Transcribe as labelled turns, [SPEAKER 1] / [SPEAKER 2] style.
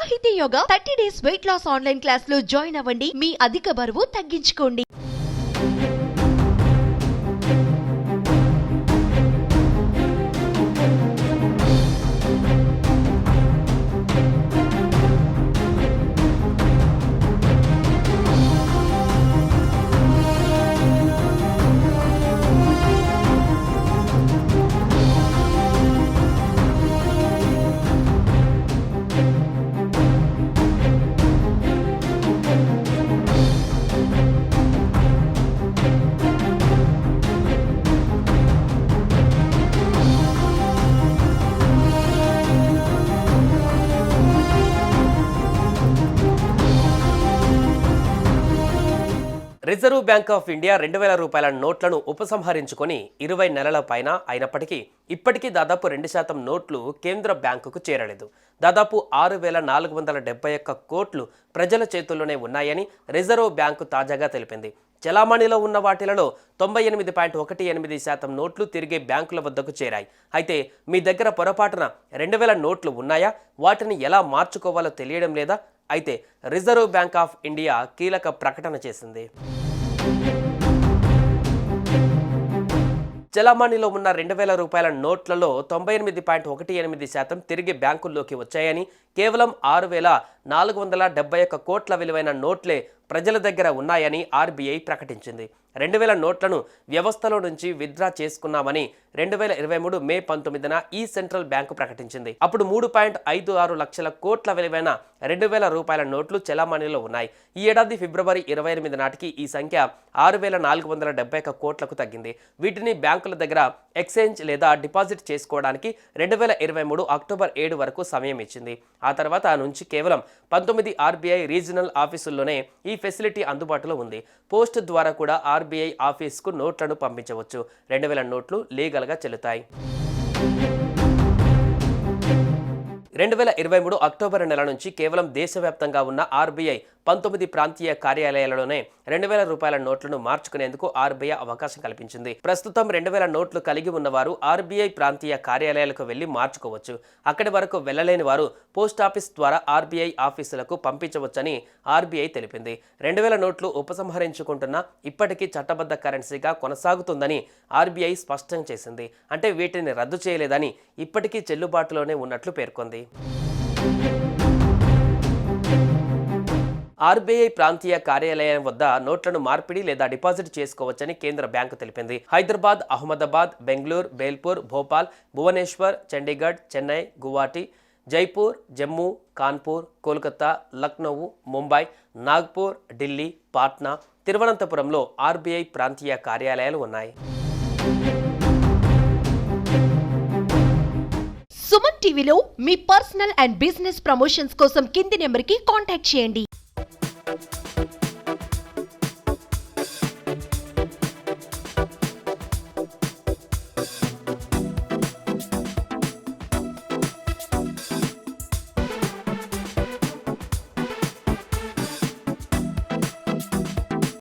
[SPEAKER 1] సాహితీ yoga 30 days weight loss online class లో join అవ్వండి. మీ అధిక బరువు తగ్గించుకోండి.
[SPEAKER 2] రిజర్వ్ బ్యాంక్ ఆఫ్ ఇండియా 2000 రూపాయల నోట్లను ఉపసంహరించుకొని 20 నెలల పైన అయినప్పటికీ ఇప్పటికీ దాదాపు 2% నోట్లు కేంద్ర బ్యాంకుకు చేరలేదు. దాదాపు 6471 కోట్లు ప్రజల చేతుల్లోనే ఉన్నాయని రిజర్వ్ బ్యాంకు తాజాగా తెలిపింది. చలామణిలో ఉన్న వాటిలలో 98.18% నోట్లు తిరిగి బ్యాంకుల వద్దకు చేరాయి. అయితే మీ దగ్గర పొరపాటున 2000 నోట్లు ఉన్నాయా? వాటిని ఎలా మార్చుకోవాలో తెలియడం లేదా? అయితే రిజర్వ్ బ్యాంక్ ఆఫ్ ఇండియా కీలక ప్రకటన చేసింది. చలామణిలో ఉన్న 2000 రూపాయల నోట్లలో 98.18% తిరిగి బ్యాంకుల్లోకి వచ్చాయని, కేవలం 6471 కోట్ల విలువైన నోట్లే ప్రజల దగ్గర ఉన్నాయని ఆర్బీఐ ప్రకటించింది. 2000 నోట్లను వ్యవస్థలో నుంచి విత్డ్రా చేసుకున్నామని 2023 మే 19న ఈ సెంట్రల్ బ్యాంకు ప్రకటించింది. అప్పుడు 3.56 లక్షల కోట్ల విలువైన 2000 రూపాయల నోట్లు చలామణిలో ఉన్నాయి. ఈ ఏడాది ఫిబ్రవరి 28 నాటికి ఈ సంఖ్య 6471 కోట్లకు తగ్గింది. వీటిని బ్యాంకుల దగ్గర ఎక్స్చేంజ్ లేదా డిపాజిట్ చేసుకోవడానికి 2023 అక్టోబర్ 7 వరకు సమయం ఇచ్చింది. ఆ తర్వాత నుంచి కేవలం 19 ఆర్బీఐ రీజనల్ ఆఫీసుల్లోనే ఈ ఫెసిలిటీ అందుబాటులో ఉంది. పోస్ట్ ద్వారా కూడా ఆర్బీఐ ఆఫీస్కు నోట్లను పంపించవచ్చు. 2000 నోట్లు లీగల్గా చెల్లుతాయి. 2023 అక్టోబర్ నెల నుంచి కేవలం దేశవ్యాప్తంగా ఉన్న ఆర్బీఐ 19 ప్రాంతీయ కార్యాలయాలలోనే 2000 రూపాయల నోట్లను మార్చుకునేందుకు ఆర్బీఐ అవకాశం కల్పించింది. ప్రస్తుతం 2000 నోట్లు కలిగి ఉన్నవారు ఆర్బీఐ ప్రాంతీయ కార్యాలయాలకు వెళ్లి మార్చుకోవచ్చు. అక్కడి వరకు వెళ్లలేని వారు పోస్టాఫీస్ ద్వారా ఆర్బీఐ ఆఫీసులకు పంపించవచ్చని ఆర్బీఐ తెలిపింది. 2000 నోట్లు ఉపసంహరించుకుంటున్న ఇప్పటికీ చట్టబద్ధ కరెన్సీగా కొనసాగుతుందని ఆర్బీఐ స్పష్టం చేసింది. అంటే వీటిని రద్దు చేయలేదని, ఇప్పటికీ చెల్లుబాటులోనే ఉన్నట్లు పేర్కొంది. ఆర్బీఐ ప్రాంతీయ కార్యాలయం వద్ద నోట్లను మార్పిడి లేదా డిపాజిట్ చేసుకోవచ్చని కేంద్ర బ్యాంకు తెలిపింది. హైదరాబాద్, అహ్మదాబాద్, బెంగళూరు, బేల్పూర్, భోపాల్, భువనేశ్వర్, చండీగఢ్, చెన్నై, గువాహటి, జైపూర్, జమ్మూ, కాన్పూర్, కోల్కతా, లక్నో, ముంబై, నాగ్పూర్, ఢిల్లీ, పాట్నా, తిరువనంతపురంలో ఆర్బీఐ ప్రాంతీయ కార్యాలయాలు ఉన్నాయి.
[SPEAKER 1] సుమన్ టీవీలో మీ పర్సనల్ అండ్ బిజినెస్ ప్రమోషన్స్ కోసం కింది నెంబర్కి కాంటాక్ట్ చేయండి.